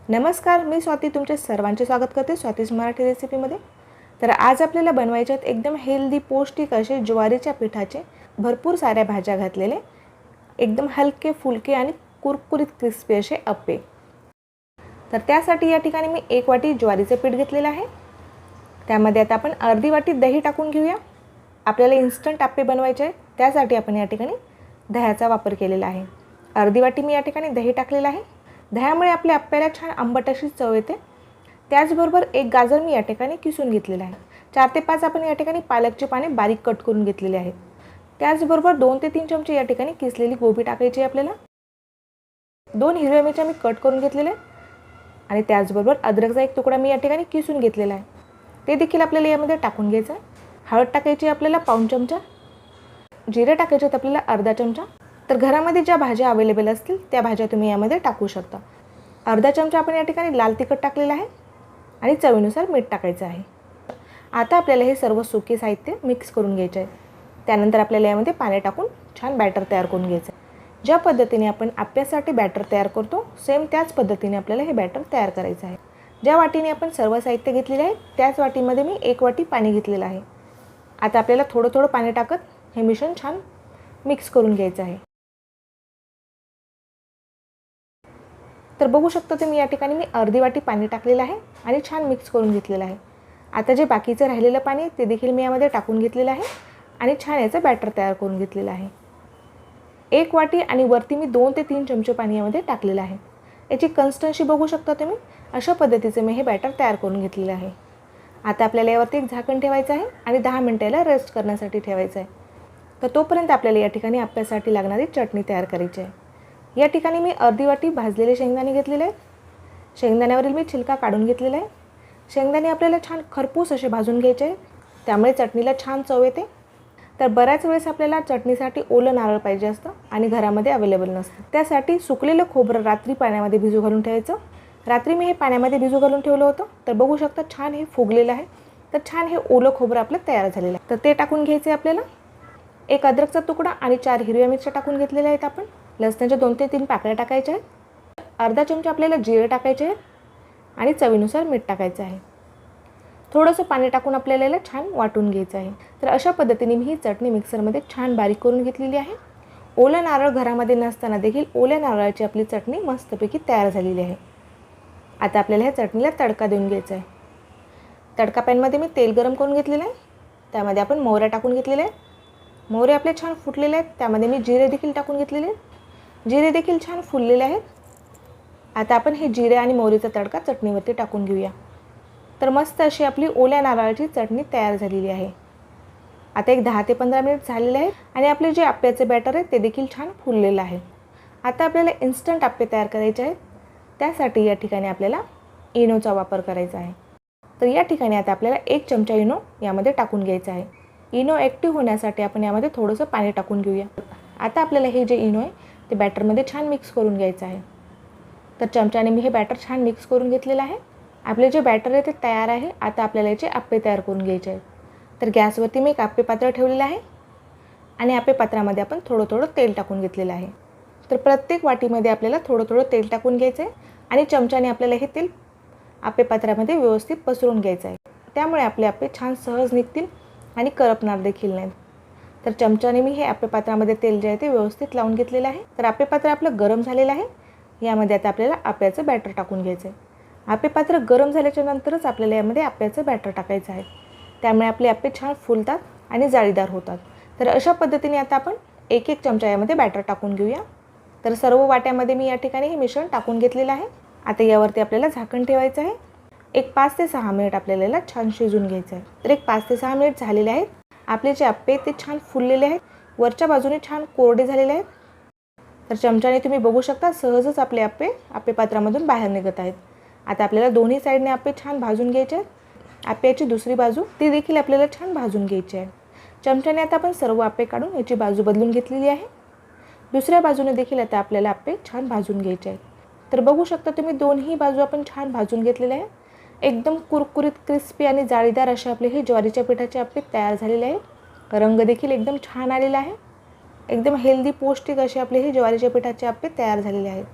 नमस्कार, मी स्वाती तुमचे सर्वांचे स्वागत करते स्वातीज मराठी रेसिपीमध्ये। तर आज आपल्याला बनवायचे आहेत एकदम हेल्दी पौष्टिक असे ज्वारीच्या पिठाचे भरपूर साऱ्या भाज्या घातलेले एकदम हलके फुलके आणि कुरकुरीत क्रिस्पी असे अप्पे। तर त्यासाठी या ठिकाणी मी 1 वाटी ज्वारीचे पीठ घेतलेले आहे। त्यामध्ये आता आपण अर्धी वाटी दही टाकून घेऊया। आपल्याला इन्स्टंट अप्पे बनवायचे आहेत, त्यासाठी आपण या ठिकाणी दह्याचा वापर केलेला आहे। अर्धी वाटी मी या ठिकाणी दही टाकलेलं आहे। दह्यामुळे आपल्या अप्प्याला छान आंबट अशी चव येते। त्याचबरोबर 1 गाजर मी या ठिकाणी किसून घेतलेला आहे। 4 ते 5 आपण या ठिकाणी पालकची पाने बारीक कट करून घेतलेली आहेत। त्याचबरोबर 2 ते 3 चमचे या ठिकाणी किसलेली गोबी टाकायची आपल्याला। 2 हिरव्या मिरच्या मी कट करून घेतलेल्या आणि त्याचबरोबर अद्रकचा 1 तुकडा मी या ठिकाणी किसून घेतलेला आहे, ते देखील आपल्याला यामध्ये टाकून घ्यायचं आहे। हळद टाकायची आपल्याला पाऊण चमचा, जिरे टाकायचे आहेत आपल्याला अर्धा चमचा। तर घरामध्ये ज्या भाज्या अवेलेबल असतील त्या भाज्या तुम्ही यामध्ये टाकू शकता। अर्धा चमचा आपण या ठिकाणी लाल तिखट टाकलेलं आहे आणि चवीनुसार मीठ टाकायचं आहे। आता आपल्याला हे सर्व सुके साहित्य मिक्स करून घ्यायचे आहे। त्यानंतर आपल्याला यामध्ये पाणी टाकून छान बॅटर तयार करून घ्यायचं आहे। ज्या पद्धतीने आपण अप्प्यासाठी बॅटर तयार करतो सेम त्याच पद्धतीने आपल्याला हे बॅटर तयार करायचं आहे। ज्या वाटीने आपण सर्व साहित्य घेतलेले आहे त्याच वाटीमध्ये मी 1 वाटी पाणी घेतलेलं आहे। आता आपल्याला थोडं थोडं पाणी टाकत हे मिश्रण छान मिक्स करून घ्यायचं आहे। तर बघू शकता तुम्ही या ठिकाणी मी अर्धी वाटी पाणी टाकलेलं आहे आणि छान मिक्स करून घेतलेलं आहे। आता जे बाकीचं राहिलेलं पाणी ते देखील मी यामध्ये टाकून घेतलेलं आहे आणि छान याचं बॅटर तयार करून घेतलेलं आहे। 1 वाटी आणि वरती मी 2 ते 3 चमचे पाणी यामध्ये टाकलेलं आहे। याची कन्सिस्टन्सी बघू शकता तुम्ही, अशा पद्धतीचे मी हे बॅटर तयार करून घेतलेलं आहे। आता आपल्याला यावरती एक झाकण ठेवायचं आहे आणि 10 मिनिटाला रेस्ट करण्यासाठी ठेवायचं आहे। तर तोपर्यंत आपल्याला या ठिकाणी अप्प्यासाठी लागणारी चटणी तयार करायची आहे। या ठिकाणी मी अर्धी वाटी भाजलेले शेंगदाणे घेतलेले आहेत। शेंगदाण्यावरील मी छिलका काढून घेतलेला आहे। शेंगदाणे आपल्याला छान खरपूस असे भाजून घ्यायचे आहेत, त्यामुळे चटणीला छान चव येते। तर बऱ्याच वेळेस आपल्याला चटणीसाठी ओलं नारळ पाहिजे असतं आणि घरामध्ये अवेलेबल नसतं, त्यासाठी सुकलेलं खोबरं रात्री पाण्यामध्ये भिजू घालून ठेवायचं। रात्री मी हे पाण्यामध्ये भिजू घालून ठेवलं होतं, तर बघू शकता छान हे फुगलेलं आहे। तर छान हे ओलं खोबरं आपलं तयार झालेलं आहे, तर ते टाकून घ्यायचं आहे आपल्याला। 1 अद्रकचा तुकडा आणि 4 हिरव्या मिरच्या टाकून घेतलेल्या आहेत आपण। लसणाच्या 2 ते 3 पाकळ्या टाकायच्या आहेत। अर्धा चमचा आपल्याला जिरे टाकायचे आहे आणि चवीनुसार मीठ टाकायचं आहे। थोडंसं पाणी टाकून आपल्याला याला छान वाटून घ्यायचं आहे। तर अशा पद्धतीने मी ही चटणी मिक्सरमध्ये छान बारीक करून घेतलेली आहे। ओलं नारळ घरामध्ये नसताना देखील ओल्या नारळाची आपली चटणी मस्तपैकी तयार झालेली आहे। आता आपल्याला ह्या चटणीला तडका देऊन घ्यायचा आहे। तडका पॅनमध्ये मी तेल गरम करून घेतलेलं आहे, त्यामध्ये आपण मोहऱ्या टाकून घेतलेल्या आहेत। मोहरे आपले छान फुटलेले आहेत, त्यामध्ये मी जिरे देखील टाकून घेतलेले आहेत। जिरे देखील छान फुललेले आहेत। आता आपण हे जिरे आणि मोहरीचा तडका चटणीवरती टाकून घेऊया। तर मस्त अशी आपली ओल्या नारळाची चटणी तयार झालेली आहे। आता एक 10 ते 15 मिनिट झालेले आहेत आणि आपले जे अप्प्याचे बॅटर आहे ते देखील छान फुललेलं आहे। आता आपल्याला इन्स्टंट अप्पे तयार करायचे आहेत, त्यासाठी या ठिकाणी आपल्याला इनोचा वापर करायचा आहे। तर या ठिकाणी आता आपल्याला 1 चमचा इनो यामध्ये टाकून घ्यायचा आहे। इनो ॲक्टिव्ह होण्यासाठी आपण यामध्ये थोडंसं पाणी टाकून घेऊया। आता आपल्याला हे जे इनो आहे ते बॅटरमध्ये छान मिक्स करून घ्यायचं आहे। तर चमच्याने मी हे बॅटर छान मिक्स करून घेतलेलं आहे। आपले जे बॅटर आहे ते तयार आहे। आता आपल्याला याचे अप्पे तयार करून घ्यायचे आहेत। तर गॅसवरती मी एक अप्पे पात्र ठेवलेलं आहे आणि अप्पे पात्रामध्ये आपण थोडं थोडं तेल टाकून घेतलेलं आहे। तर प्रत्येक वाटीमध्ये आपल्याला थोडं थोडं तेल टाकून घ्यायचं आहे आणि चमच्याने आपल्याला हे तेल अप्पे पात्रामध्ये व्यवस्थित पसरून घ्यायचं आहे। त्यामुळे आपले अप्पे छान सहज निघतील आणि करपणार देखील नाहीत। तर चमच्याने मी हे अप्पे पात्रामध्ये तेल जे आहे ते व्यवस्थित लावून घेतलेलं आहे। तर अप्पे पात्र आपलं गरम झालेलं आहे। यामध्ये आता आपल्याला अप्प्याचं बॅटर टाकून घ्यायचं आहे। अप्पे पात्र गरम झाल्याच्या नंतरच आपल्याला यामध्ये अप्प्याचं बॅटर टाकायचं आहे, त्यामुळे आपले अप्पे छान फुलतात आणि जाळीदार होतात। तर अशा पद्धतीने आता आपण 1-1 चमचा यामध्ये बॅटर टाकून घेऊया। तर सर्व वाट्यामध्ये मी या ठिकाणी हे मिश्रण टाकून घेतलेलं आहे। आता यावरती आपल्याला झाकण ठेवायचं आहे। एक 5 ते 6 मिनिट आपल्याला याला छान शिजून घ्यायचं आहे। तर एक 5 ते 6 मिनिट झालेले आहेत। आपले जे अप्पे ते छान फुललेले आहेत, वरच्या बाजूने छान कोरडे झालेले आहेत। तर चमच्याने तुम्ही बघू शकता सहजच आपले अप्पे पात्रामधून बाहेर निघत आहेत। आता आपल्याला दोन्ही साईडने अप्पे छान भाजून घ्यायचे आहेत। अप्प्याची दुसरी बाजू ती देखील आपल्याला छान भाजून घ्यायची आहे। चमच्याने आता आपण सर्व अप्पे काढून याची बाजू बदलून घेतलेली आहे। दुसऱ्या बाजूने देखील आता आपल्याला अप्पे छान भाजून घ्यायचे आहेत। तर बघू शकता तुम्ही दोन्ही बाजू आपण छान भाजून घेतलेले आहे। एकदम कुरकुरीत क्रिस्पी आणि जाळीदार असे आपले हे ज्वारीच्या पिठाचे अप्पे तयार झालेले आहेत। रंग देखील एकदम छान आलेला आहे। एकदम हेल्दी पौष्टिक असे आपले हे ज्वारीच्या पिठाचे अप्पे तयार झालेले आहेत।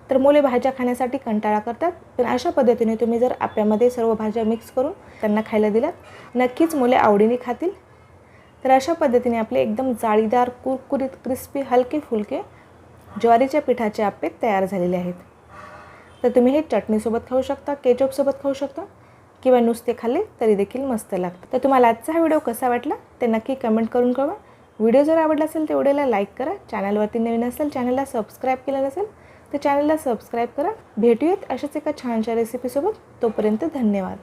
तर मुले भाज्या खाण्यासाठी कंटाळा करतात, पण अशा पद्धतीने तुम्ही जर आप्यामध्ये सर्व भाज्या मिक्स करून त्यांना खायला दिलात नक्कीच मुले आवडीने खातील. तर अशा पद्धतीने आपले एकदम जाळीदार, कुरकुरीत, क्रिस्पी, हलके फुलके ज्वारीच्या पिठाचे आप्पे तयार झालेले आहेत. तर तुम्ही हे चटणीसोबत खाऊ शकता, केचपसोबत खाऊ शकता किंवा नुसते खाल्ले तरी देखील मस्त लागतं. तर तुम्हाला आजचा हा व्हिडिओ कसा वाटला ते नक्की कमेंट करून कळवा. व्हिडिओ जर आवडला असेल तर व्हिडिओला लाईक करा. चॅनलवरती नवीन असेल, चॅनलला सबस्क्राईब केलं नसेल तर चॅनलला सबस्क्राईब करा. भेटूयात अशाच एका छानशा रेसिपीसोबत. तोपर्यंत धन्यवाद.